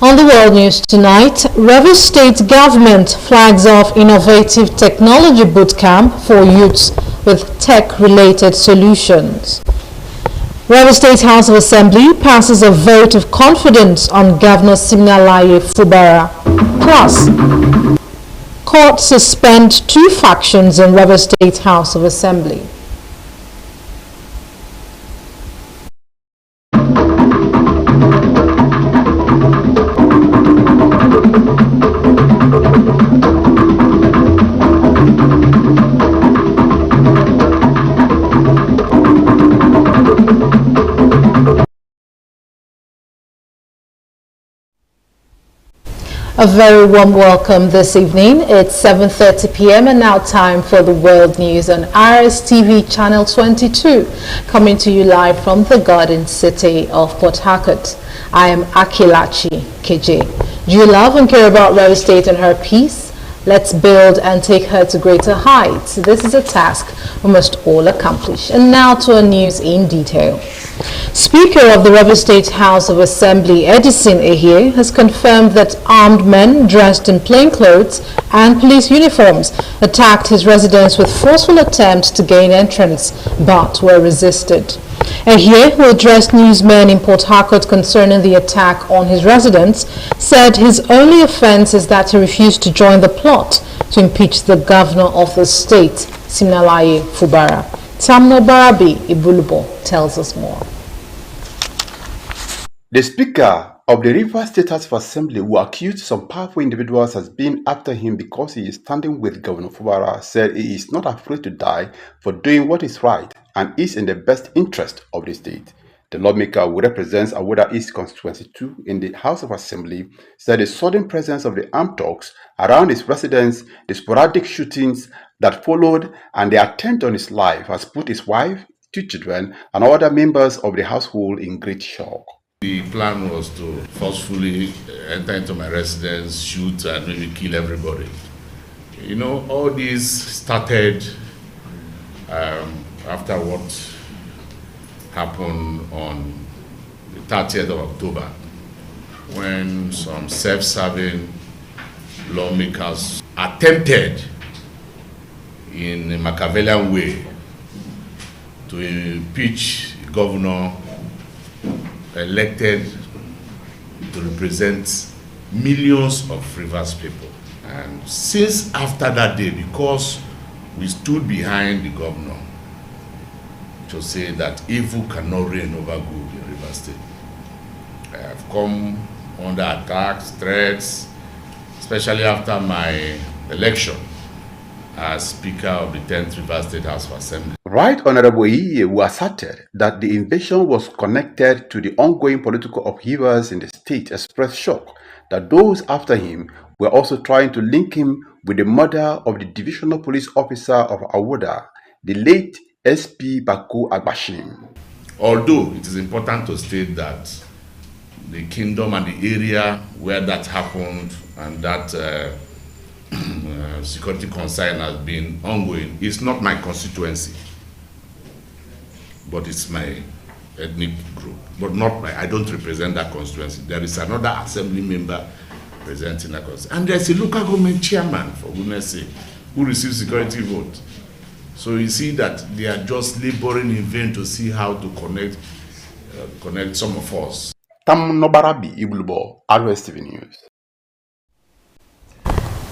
On the world news tonight, Rivers State government flags off innovative technology bootcamp for youths with tech-related solutions. Rivers State House of Assembly passes a vote of confidence on Governor Siminalayi Fubara. Plus, court suspend 2 factions in Rivers State House of Assembly. A very warm welcome this evening. It's 7:30 p.m. and now time for the world news on Rstv channel 22, coming to you live from the Garden City of Port Harcourt. I am Akilachi KJ. Do you love and care about Rivers State and her peace? Let's build and take her to greater heights. This is a task we must all accomplish. And now to our news in detail. Speaker of the Rivers State House of Assembly, Edison Ehie, has confirmed that armed men dressed in plainclothes and police uniforms attacked his residence with forceful attempts to gain entrance, but were resisted. Ehie, who addressed newsmen in Port Harcourt concerning the attack on his residence, said his only offense is that he refused to join the plot to impeach the governor of the state, Siminalayi Fubara. Tamno Barabi Ibulubo tells us more. The Speaker of the Rivers State House of Assembly, who accused some powerful individuals as being after him because he is standing with Governor Fubara, said he is not afraid to die for doing what is right and is in the best interest of the state. The lawmaker, who represents Awoda East Constituency 2 in the House of Assembly, said the sudden presence of the armed thugs around his residence, the sporadic shootings that followed, and the attempt on his life has put his wife, 2 children, and other members of the household in great shock. The plan was to forcefully enter into my residence, shoot, and maybe kill everybody. You know, all this started after what happened on the 30th of October, when some self-serving lawmakers attempted in a Machiavellian way to impeach the governor elected to represent millions of Rivers people. And since after that day, because we stood behind the governor to say that evil cannot reign over good in Rivers State, I have come under attacks, threats, especially after my election as Speaker of the 10th Rivers State House of Assembly. Right Honorable Ehie, who asserted that the invasion was connected to the ongoing political upheavals in the state, expressed shock that those after him were also trying to link him with the murder of the divisional police officer of Awoda, the late SP Bako Agbashim. Although it is important to state that the kingdom and the area where that happened and that security concern has been ongoing, it's not my constituency, but it's my ethnic group, but not my, I don't represent that constituency. There is another assembly member representing that constituency, and there's a local government chairman, for goodness sake, who receives security vote. So you see that they are just laboring in vain to see how to connect some of us. Tamno Barabi Ibulubo, Rstv News.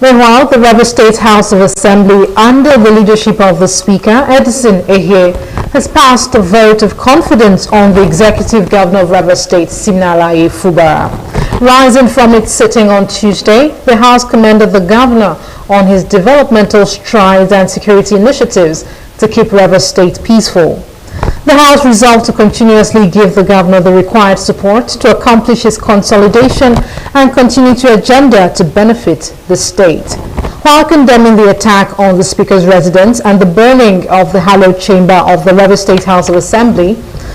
Meanwhile, the Rivers State House of Assembly, under the leadership of the Speaker, Edison Ehie, has passed a vote of confidence on the Executive Governor of Rivers State, Siminalayi Fubara. Rising from its sitting on Tuesday, the House commended the Governor on his developmental strides and security initiatives to keep Rivers State peaceful. The House resolved to continuously give the Governor the required support to accomplish his consolidation and continue to agenda to benefit the state. While condemning the attack on the Speaker's residence and the burning of the hallowed chamber of the Rivers State House of Assembly,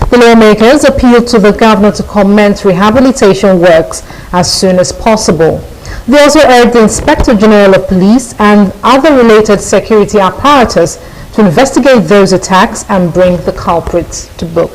the lawmakers appealed to the Governor to commence rehabilitation works as soon as possible. They also urged the Inspector General of Police and other related security apparatus to investigate those attacks and bring the culprits to book.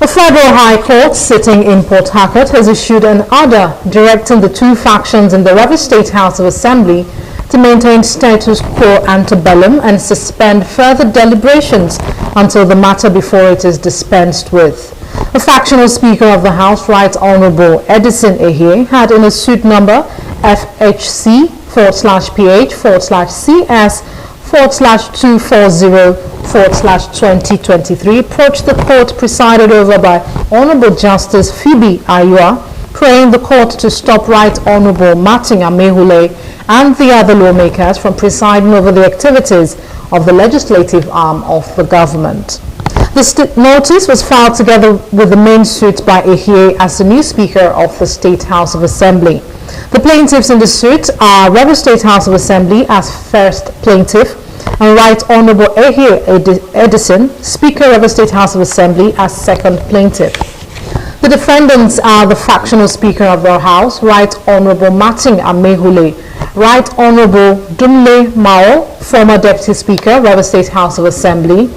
The Federal High Court sitting in Port Harcourt has issued an order directing the two factions in the Rivers State House of Assembly to maintain status quo ante bellum and suspend further deliberations until the matter before it is dispensed with. The factional Speaker of the House, Right Honourable Edison Ehie, had in a suit number FHC/PH/CS/240/2023 approached the court presided over by Honourable Justice Phoebe Ayua, praying the court to stop Right Honourable Martin Amehule and the other lawmakers from presiding over the activities of the legislative arm of the government. The notice was filed together with the main suit by Ehie as the new Speaker of the State House of Assembly. The plaintiffs in the suit are Rivers State House of Assembly as first plaintiff and Right Honourable Ehie Edison, Speaker Rivers State House of Assembly, as second plaintiff. The defendants are the factional Speaker of the House, Right Honourable Martin Amehule, Right Honourable Dumle Mao, former Deputy Speaker, Rivers State House of Assembly,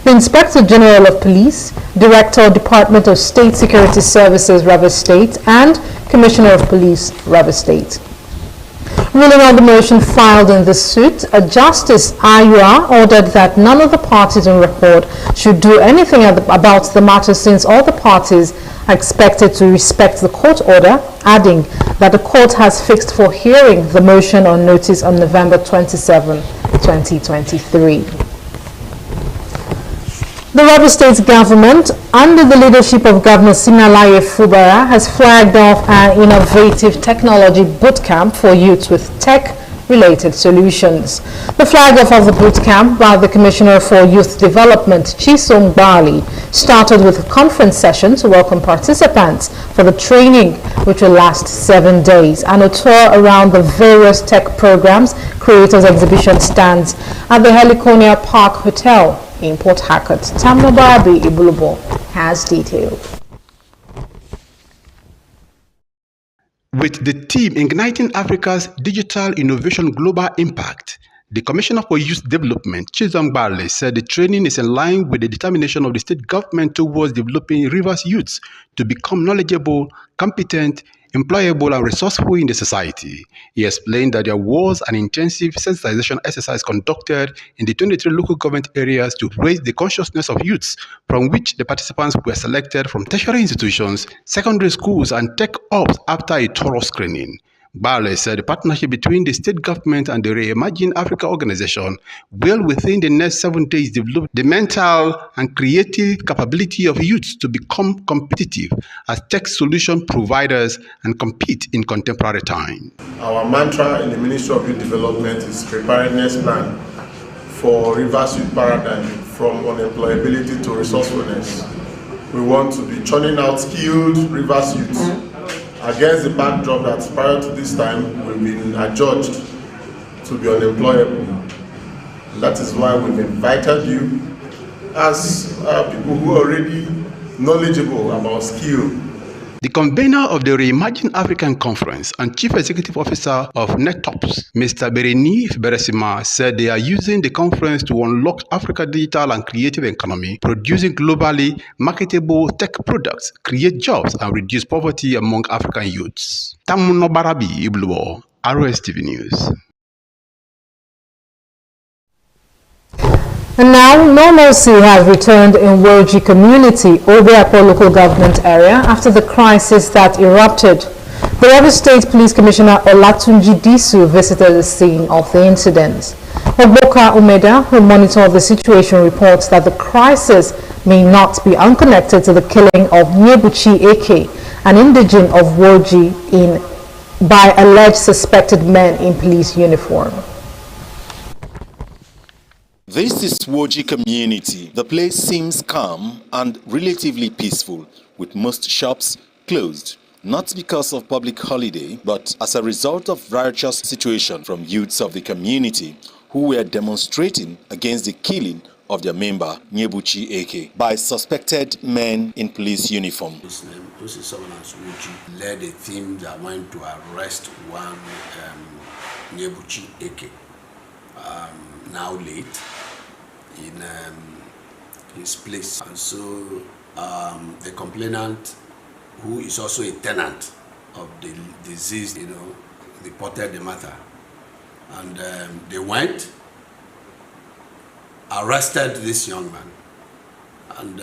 the Inspector General of Police, Director, Department of State Security Services, Rivers State, and Commissioner of Police, Rivers State. Ruling on the motion filed in this suit, Justice Ayua ordered that none of the parties in record should do anything about the matter since all the parties are expected to respect the court order, adding that the court has fixed for hearing the motion on notice on November 27, 2023. The Rivers State government, under the leadership of Governor Siminalayi Fubara, has flagged off an innovative technology bootcamp for youths with tech-related solutions. The flag-off of the bootcamp by the Commissioner for Youth Development, Chisom Bali, started with a conference session to welcome participants for the training, which will last 7 days, and a tour around the various tech programs, creators exhibition stands at the Heliconia Park Hotel in Port Harcourt. Tamno Barabi Ibulubo has details. With the theme Igniting Africa's Digital Innovation Global Impact, the Commissioner for Youth Development, Chisom Bali, said the training is in line with the determination of the state government towards developing Rivers youths to become knowledgeable, competent, employable, and resourceful in the society. He explained that there was an intensive sensitization exercise conducted in the 23 local government areas to raise the consciousness of youths, from which the participants were selected from tertiary institutions, secondary schools, and tech hubs after a thorough screening. Bale said the partnership between the state government and the Reimagine Africa organization will within the next 7 days develop the mental and creative capability of youths to become competitive as tech solution providers and compete in contemporary time. Our mantra in the Ministry of Youth Development is preparedness plan for Rivers Youth Paradigm from unemployability to resourcefulness. We want to be churning out skilled Rivers youths against the backdrop that prior to this time we've been adjudged to be unemployable. And that is why we've invited you as people who are already knowledgeable about skill. The convener of the Reimagine African Conference and Chief Executive Officer of NetOps, Mr. Bereni Beresima, said they are using the conference to unlock Africa's digital and creative economy, producing globally marketable tech products, create jobs, and reduce poverty among African youths. Tamuno Barabi Ibluo, Rstv News. And now, normalcy has returned in Woji community, Obiapo local government area, after the crisis that erupted. The Rivers State Police Commissioner Olatunji Disu visited the scene of the incident. Oboka Umeda, who monitored the situation, reports that the crisis may not be unconnected to the killing of Nyebuchi Eke, an indigene of Woji, by alleged suspected men in police uniform. This is Woji community. The place seems calm and relatively peaceful, with most shops closed. Not because of public holiday, but as a result of riotous situation from youths of the community who were demonstrating against the killing of their member, Nyebuchi Eke, by suspected men in police uniform. This is someone as Woji led a team that went to arrest one Nyebuchi Eke, now late, in his place. And so the complainant, who is also a tenant of the deceased, reported the matter. And they went, arrested this young man, and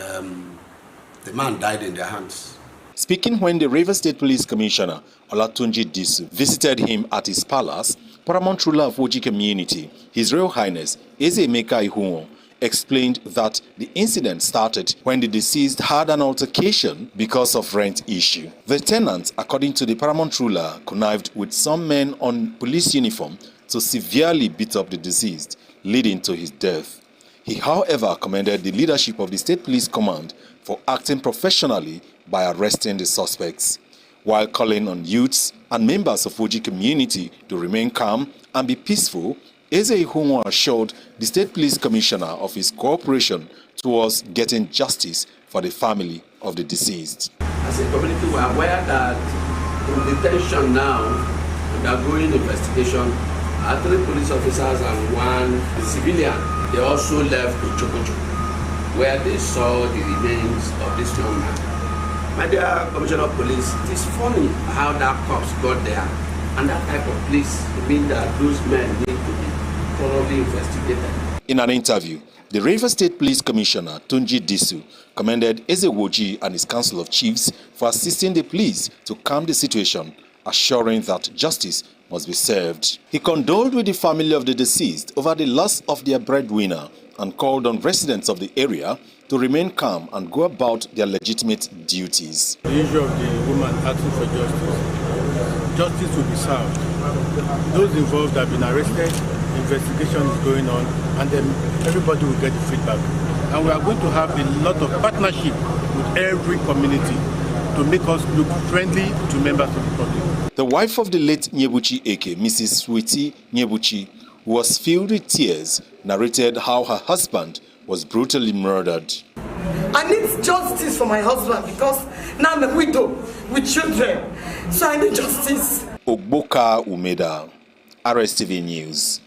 the man died in their hands. Speaking when the Rivers State Police Commissioner Olatunji Disu visited him at his palace, paramount ruler of Woji community, His Royal Highness Ezemeka Ihunwo, explained that the incident started when the deceased had an altercation because of rent issue. The tenant, according to the paramount ruler, connived with some men on police uniform to severely beat up the deceased, leading to his death. He, however, commended the leadership of the State Police Command for acting professionally by arresting the suspects, while calling on youths and members of Woji community to remain calm and be peaceful. Eze Ihunwo assured the State Police Commissioner of his cooperation towards getting justice for the family of the deceased. As a community, we are aware that in detention now, undergoing investigation, are 3 police officers and 1 civilian. They also left to Chokocho, where they saw the remains of this young man. My dear Commissioner of Police, it is funny how that cops got there, and that type of police means that those men need to be thoroughly investigated. In an interview, the Rivers State Police Commissioner Tunji Disu commended Ezewoji and his Council of Chiefs for assisting the police to calm the situation, assuring that justice must be served. He condoled with the family of the deceased over the loss of their breadwinner and called on residents of the area to remain calm and go about their legitimate duties. The issue of the woman asking for justice. Justice will be served. Those involved have been arrested, investigation is going on, and then everybody will get the feedback. And we are going to have a lot of partnership with every community to make us look friendly to members of the public. The wife of the late Nyebuchi Eke, Mrs. Sweetie Nyebuchi, who was filled with tears, narrated how her husband was brutally murdered. I need justice for my husband because now I'm a widow with children, so I need justice. Ogboka Umeda, Rstv News.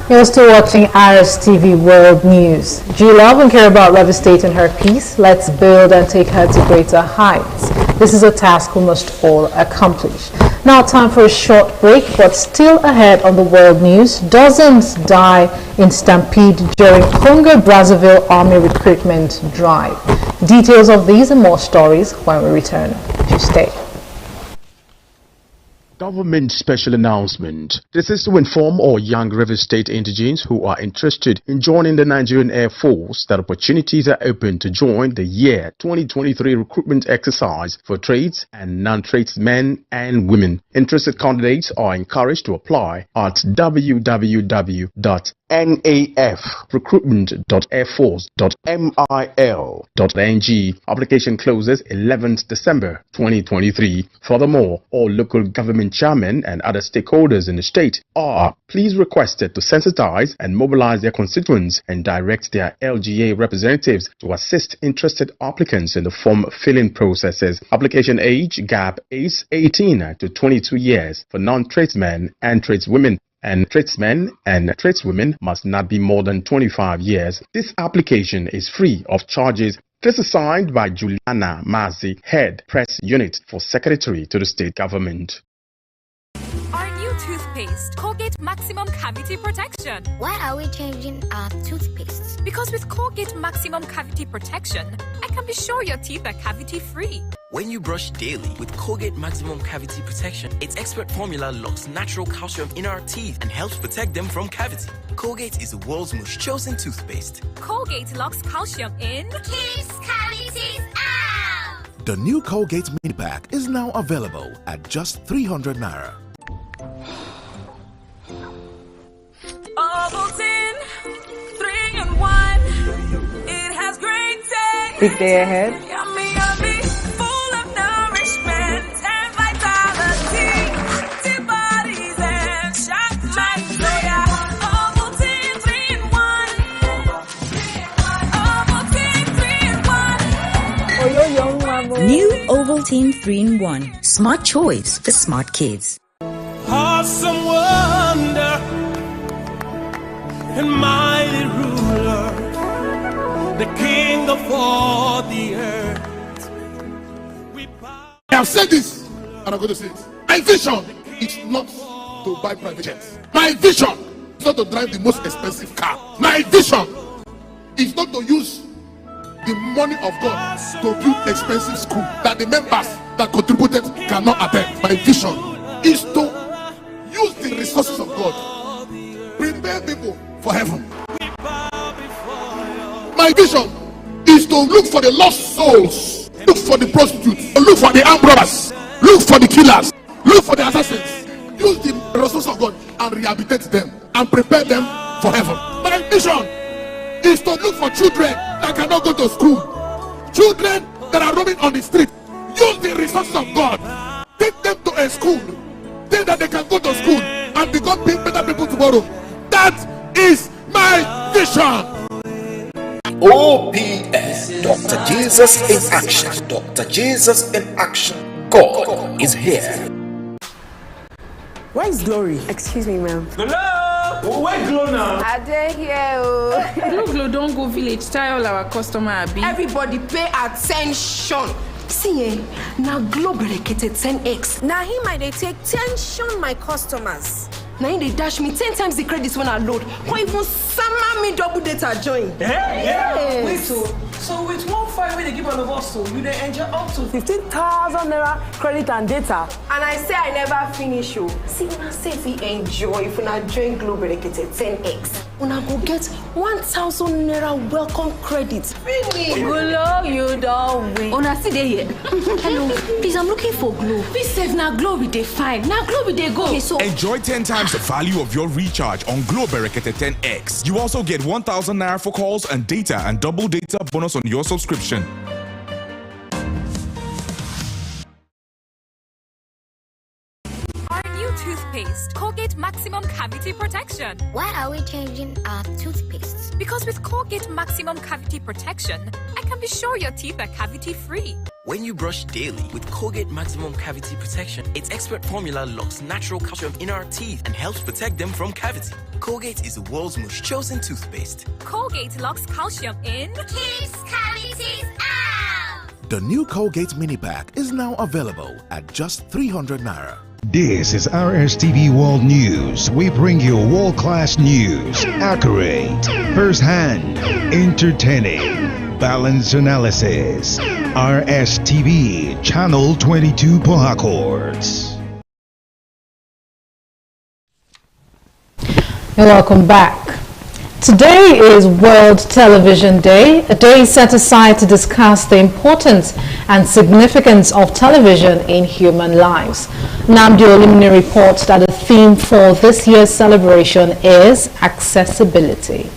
You're still watching Rstv World News. Do you love and care about Rivers State and her peace? Let's build and take her to greater heights. This is a task we must all accomplish. Now time for a short break, but still ahead on the world news. Dozens die in stampede during Congo-Brazzaville Army recruitment drive. Details of these and more stories when we return. Just stay. Government special announcement. This is to inform all young Rivers State indigenes who are interested in joining the Nigerian Air Force that opportunities are open to join the year 2023 recruitment exercise for trades and non-tradesmen and women. Interested candidates are encouraged to apply at www.nafrecruitment.airforce.mil.ng. Application closes 11th December 2023. Furthermore, all local government chairmen and other stakeholders in the state are please requested to sensitize and mobilize their constituents and direct their LGA representatives to assist interested applicants in the form filling processes. Application age gap is 18 to 22 years for non-tradesmen and tradeswomen, and tradesmen and tradeswomen must not be more than 25 years. This application is free of charges. This is signed by Juliana Mazi, Head Press Unit for Secretary to the State Government. Our new toothpaste, Colgate Maximum Cavity Protection. Why are we changing our toothpaste? Because with Colgate Maximum Cavity Protection, I can be sure your teeth are cavity-free. When you brush daily with Colgate Maximum Cavity Protection, its expert formula locks natural calcium in our teeth and helps protect them from cavity. Colgate is the world's most chosen toothpaste. Colgate locks calcium in, keeps cavities out. The new Colgate Mini Pack is now available at just 300 Naira. Ovaltine, 3-in-1. It has great taste. Big day ahead. Yummy, yummy, full of nourishment and vitality. Active bodies and shock life. So yeah, Ovaltine 3-in-1. Ovaltine 3-in-1. New Ovaltine 3-in-1. Smart choice for smart kids. Awesome wonder and mighty ruler, the king of all the earth. I have said this, and I'm going to say it. My vision is not to buy private jets. My vision is not to drive the most expensive car. My vision is not to use the money of God to build expensive school that the members that contributed cannot attend. My vision is to use the resources of God, prepare people for heaven. My vision is to look for the lost souls, look for the prostitutes, look for the armed robbers, look for the killers, look for the assassins. Use the resources of God and rehabilitate them and prepare them for heaven. My vision is to look for children that cannot go to school, children that are roaming on the street. Use the resources of God, take them to a school, think that they can go to school and become better people tomorrow. That is my vision. OPS, Dr. Jesus in action. Dr. Jesus in action. God is here. Where is Glory? Excuse me, ma'am. Hello? Where Glow now? Are they here? Glow, don't go village. Tell all our customer abi. Everybody pay attention. See, now Glow berekete 10x. Now him I they take tension my customers. Now they dash me 10 times the credits when I load. Or even summer me double data join. Yeah. Wait, so with 1.5 when they give all of us, so you they enjoy up to 15,000 naira credit and data. And I say I never finish you. See, when I say if we enjoy, if we not join Glow berekete 10x, when I go get 1,000 naira welcome credit. Finish. Glow, you don't win. Una see they here. Hello, please, I'm looking for Glow. Please save now Glow we dey find. Now Glow we dey go. Okay, so enjoy 10 times the value of your recharge on Glow berekete 10x. You also get 1,000 naira for calls and data and double data bonus on your subscription. Our new toothpaste, Colgate Maximum Cavity Protection. Why are we changing our toothpaste? Because with Colgate Maximum Cavity Protection, I can be sure your teeth are cavity-free. When you brush daily with Colgate Maximum Cavity Protection, its expert formula locks natural calcium in our teeth and helps protect them from cavity. Colgate is the world's most chosen toothpaste. Colgate locks calcium in. Keeps cavities out! The new Colgate Mini Pack is now available at just 300 naira. This is Rstv World News. We bring you world-class news, accurate, first-hand, entertaining, balanced analysis. Rstv Channel 22 Port Harcourt. And welcome back. Today is World Television Day, a day set aside to discuss the importance and significance of television in human lives. Namdi Olimini reports that the theme for this year's celebration is accessibility.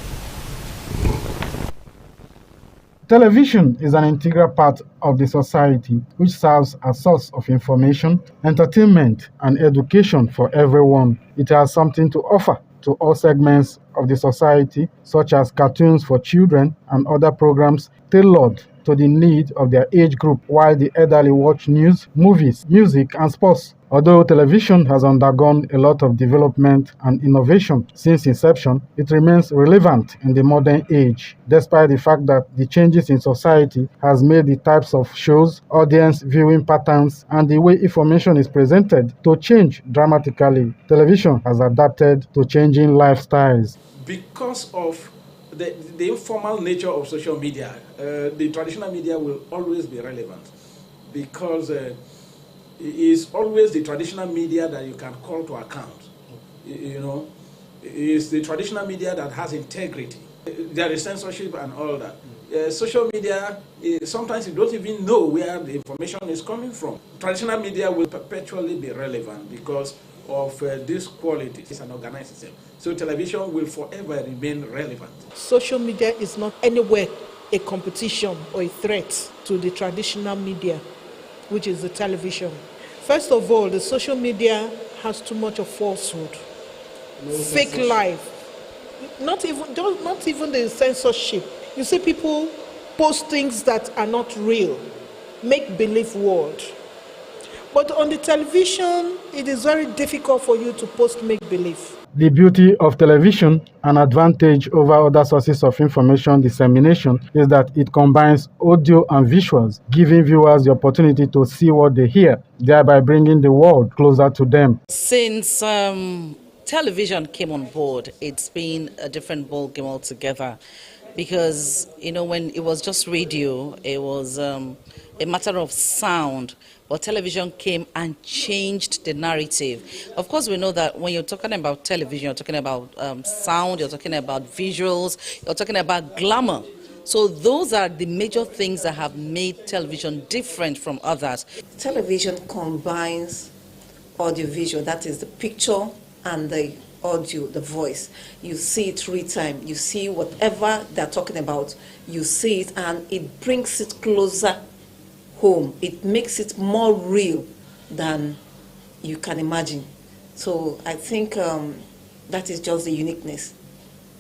Television is an integral part of the society which serves as a source of information, entertainment, and education for everyone. It has something to offer to all segments of the society, such as cartoons for children and other programs tailored to the need of their age group, while the elderly watch news, movies, music, and sports. Although television has undergone a lot of development and innovation since inception, it remains relevant in the modern age, despite the fact that the changes in society has made the types of shows, audience viewing patterns, and the way information is presented to change dramatically. Television has adapted to changing lifestyles. Because of the informal nature of social media, the traditional media will always be relevant because it is always the traditional media that you can call to account. You know, it is the traditional media that has integrity. There is censorship and all that. Social media, sometimes you don't even know where the information is coming from. Traditional media will perpetually be relevant because of this quality. It's an organized system. So television will forever remain relevant. Social media is not anywhere a competition or a threat to the traditional media, which is the television. First of all, the social media has too much of falsehood, fake life, not even the censorship. You see people post things that are not real, make-believe world. But on the television, it is very difficult for you to post make-believe. The beauty of television, an advantage over other sources of information dissemination, is that it combines audio and visuals, giving viewers the opportunity to see what they hear, thereby bringing the world closer to them. Since television came on board, it's been a different ballgame altogether. Because, when it was just radio, it was a matter of sound. But television came and changed the narrative. Of course, we know that when you're talking about television, you're talking about sound, you're talking about visuals, you're talking about glamour. So those are the major things that have made television different from others. Television combines audio-visual, that is the picture and the audio, the voice. You see it real time. You see whatever they're talking about. You see it, and it brings it closer home. It makes it more real than you can imagine. So I think that is just the uniqueness.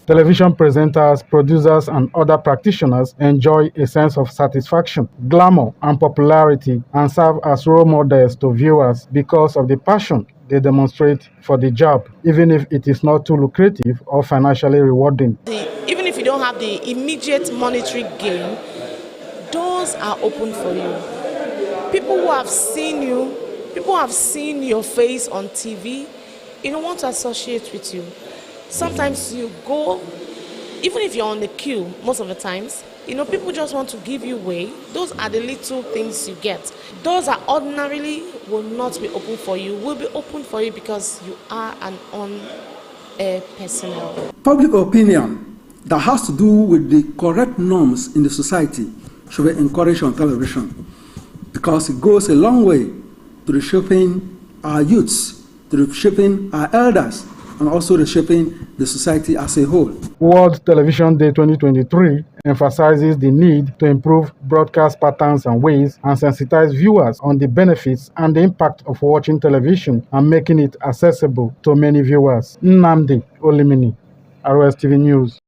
Television presenters, producers, and other practitioners enjoy a sense of satisfaction, glamour, and popularity, and serve as role models to viewers because of the passion they demonstrate for the job, even if it is not too lucrative or financially rewarding. Even if you don't have the immediate monetary gain, doors are open for you. People who have seen you, people who have seen your face on TV, want to associate with you. Sometimes you go, even if you're on the queue, most of the times, people just want to give you way. Those are the little things you get. Doors that ordinarily will not be open for you will be open for you because you are an on-air personnel. Public opinion that has to do with the correct norms in the society should be encouraged on television because it goes a long way to reshaping our youths, to reshaping our elders, and also reshaping the society as a whole. World Television Day 2023 emphasizes the need to improve broadcast patterns and ways and sensitize viewers on the benefits and the impact of watching television and making it accessible to many viewers. Nnamdi Olimini, Rstv News.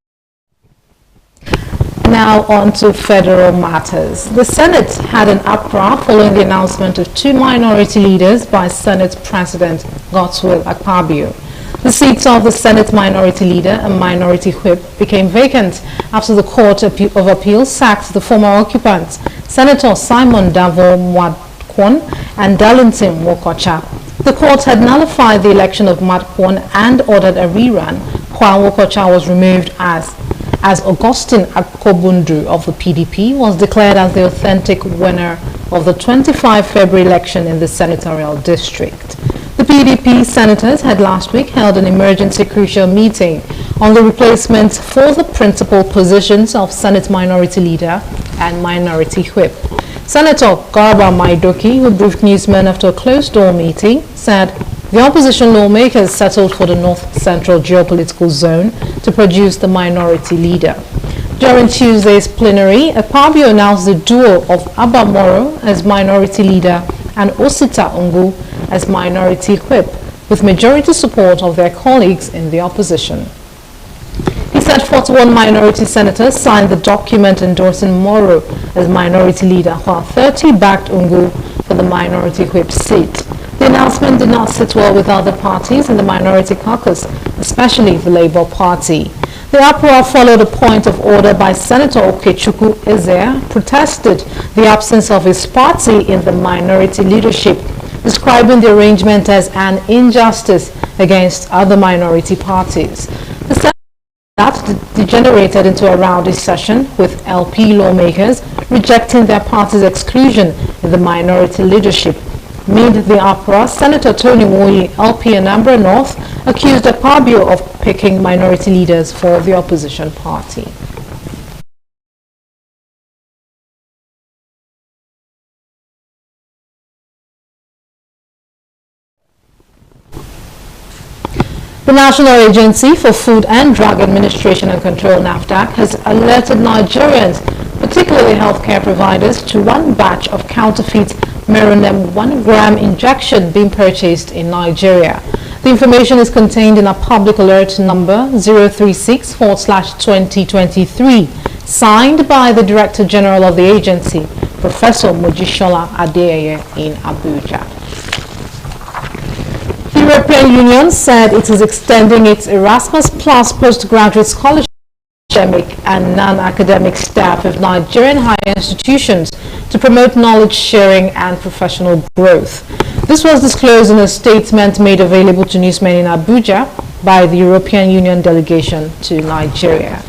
Now on to federal matters. The Senate had an uproar following the announcement of two minority leaders by Senate President Godswill Akpabio. The seats of the Senate Minority Leader and Minority Whip became vacant after the Court of Appeal sacked the former occupants, Senator Simon Davo Mwadkwon and Darlington Wokocha. The court had nullified the election of Mwadkwon and ordered a rerun, while Wokocha was removed as Augustine Akobundu of the PDP was declared as the authentic winner of the 25 February election in the senatorial district. The PDP senators had last week held an emergency crucial meeting on the replacements for the principal positions of Senate Minority Leader and Minority Whip. Senator Garba Maidoki, who briefed newsmen after a closed-door meeting, said the opposition lawmakers settled for the North Central geopolitical zone to produce the Minority Leader. During Tuesday's plenary, Akpabio announced the duo of Abba Moro as Minority Leader and Osita Ungu as Minority Whip, with majority support of their colleagues in the opposition. He said 41 minority senators signed the document endorsing Moro as Minority Leader, while 30 backed Ungu for the Minority Whip seat. The announcement did not sit well with other parties in the Minority Caucus, especially the Labour Party. The uproar followed a point of order by Senator Okechukwu Ezer, protested the absence of his party in the minority leadership, describing the arrangement as an injustice against other minority parties. The Senate that degenerated into a rowdy session with LP lawmakers rejecting their party's exclusion in the minority leadership. Amid the uproar, Senator Tony Woyi, LP Anambra North, accused Akpabio of picking minority leaders for the opposition party. The National Agency for Food and Drug Administration and Control, NAFDAC, has alerted Nigerians, particularly healthcare providers, to one batch of counterfeit Meronem 1-gram injection being purchased in Nigeria. The information is contained in a public alert number 036/2023, signed by the Director General of the agency, Professor Mojishola Adeyeye, in Abuja. European Union said it is extending its Erasmus Plus postgraduate scholarship to academic and non-academic staff of Nigerian higher institutions to promote knowledge sharing and professional growth. This was disclosed in a statement made available to newsmen in Abuja by the European Union delegation to Nigeria.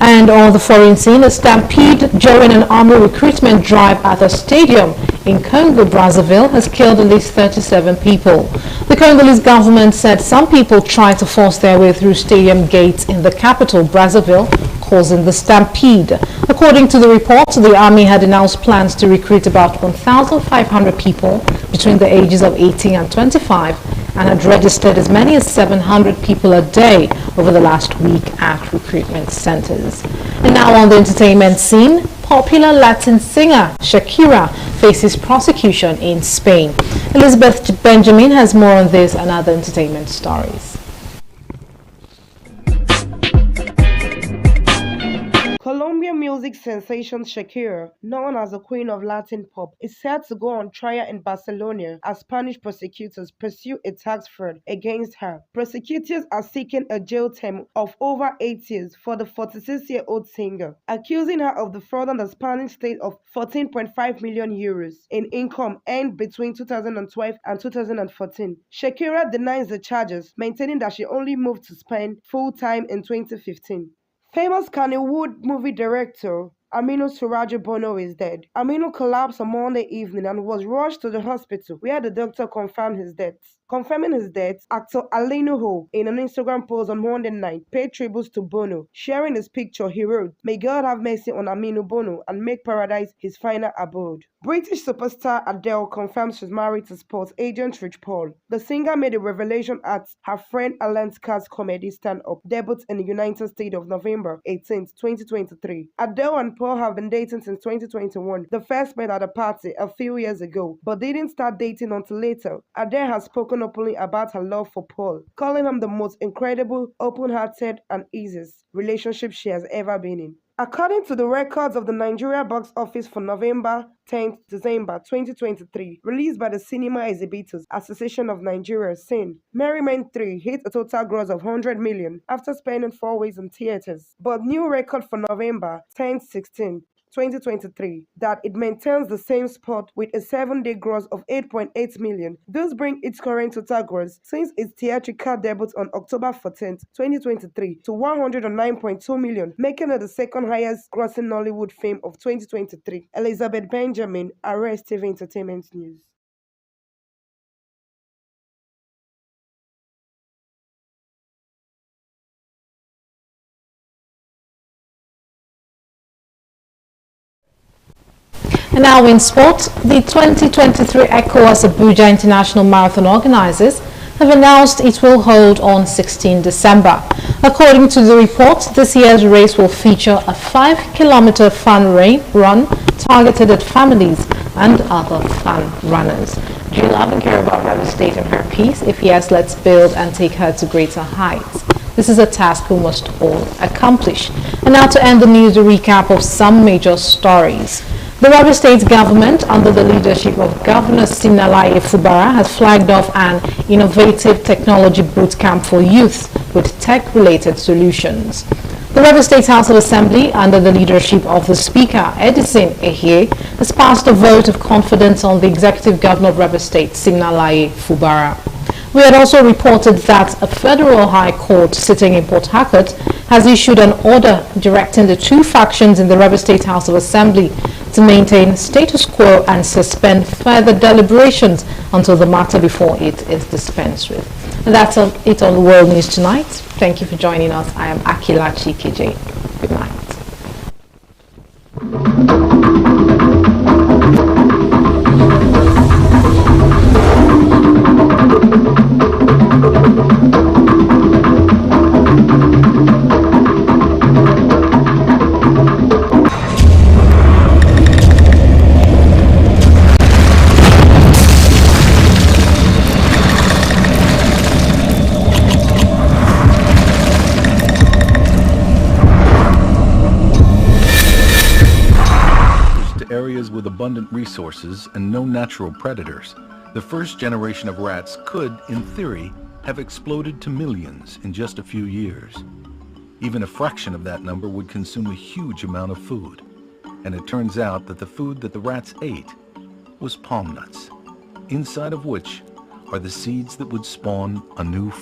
And on the foreign scene, a stampede during an army recruitment drive at a stadium in Congo, Brazzaville has killed at least 37 people. The Congolese government said some people tried to force their way through stadium gates in the capital, Brazzaville, causing the stampede. According to the report, the army had announced plans to recruit about 1,500 people between the ages of 18 and 25 and had registered as many as 700 people a day over the last week at recruitment centers. And now on the entertainment scene, popular Latin singer Shakira faces prosecution in Spain. Elizabeth Benjamin has more on this and other entertainment stories. Colombian music sensation Shakira, known as the Queen of Latin Pop, is set to go on trial in Barcelona as Spanish prosecutors pursue a tax fraud against her. Prosecutors are seeking a jail term of over 8 years for the 46-year-old singer, accusing her of defrauding the Spanish state of 14.5 million euros in income earned between 2012 and 2014. Shakira denies the charges, maintaining that she only moved to Spain full-time in 2015. Famous Kannywood movie director Aminu Surajo Bono is dead. Aminu collapsed on Monday evening and was rushed to the hospital where the doctor confirmed his death. Confirming his death, actor Alinu Ho, in an Instagram post on Monday night, paid tributes to Bono. Sharing his picture, he wrote, "May God have mercy on Aminu Bono and make paradise his final abode." British superstar Adele confirms she's married to sports agent Rich Paul. The singer made a revelation at her friend Alan Scar's comedy stand-up debut in the United States of November 18, 2023. Adele and Paul have been dating since 2021. They first met at a party a few years ago, but didn't start dating until later. Adele has spoken openly about her love for Paul, calling him the most incredible, open-hearted, and easiest relationship she has ever been in. According to the records of the Nigeria box office for November 10th December 2023, released by the Cinema Exhibitors Association of Nigeria, SIN, Merry Men 3 hit a total gross of 100 million after spending 4 weeks in theaters. But new record for November 10th-16th 2023 that it maintains the same spot with a 7-day gross of 8.8 million. This brings its current total gross since its theatrical debut on October 14th, 2023 to 109.2 million, making it the second highest grossing Nollywood film of 2023. Elizabeth Benjamin, Rstv Entertainment News. And now in sport, the 2023 ECOWAS Abuja International Marathon organizers have announced it will hold on 16 December. According to the report, this year's race will feature a 5-kilometer fun run targeted at families and other fun runners. Do you love and care about Rivers State and her peace? If yes, let's build and take her to greater heights. This is a task we must all accomplish. And now to end the news, a recap of some major stories. The Rivers State government, under the leadership of Governor Siminalayi Fubara, has flagged off an innovative technology boot camp for youth with tech-related solutions. The Rivers State House of Assembly, under the leadership of the Speaker, Edison Ehie, has passed a vote of confidence on the Executive Governor of Rivers State, Siminalayi Fubara. We had also reported that a federal high court sitting in Port Harcourt has issued an order directing the two factions in the Rivers State House of Assembly to maintain status quo and suspend further deliberations until the matter before it is dispensed with. And that's it on the World News tonight. Thank you for joining us. I am Akilachi KJ. Good night. Areas with abundant resources and no natural predators. The first generation of rats could, in theory, have exploded to millions in just a few years. Even a fraction of that number would consume a huge amount of food. And it turns out that the food that the rats ate was palm nuts, inside of which are the seeds that would spawn a new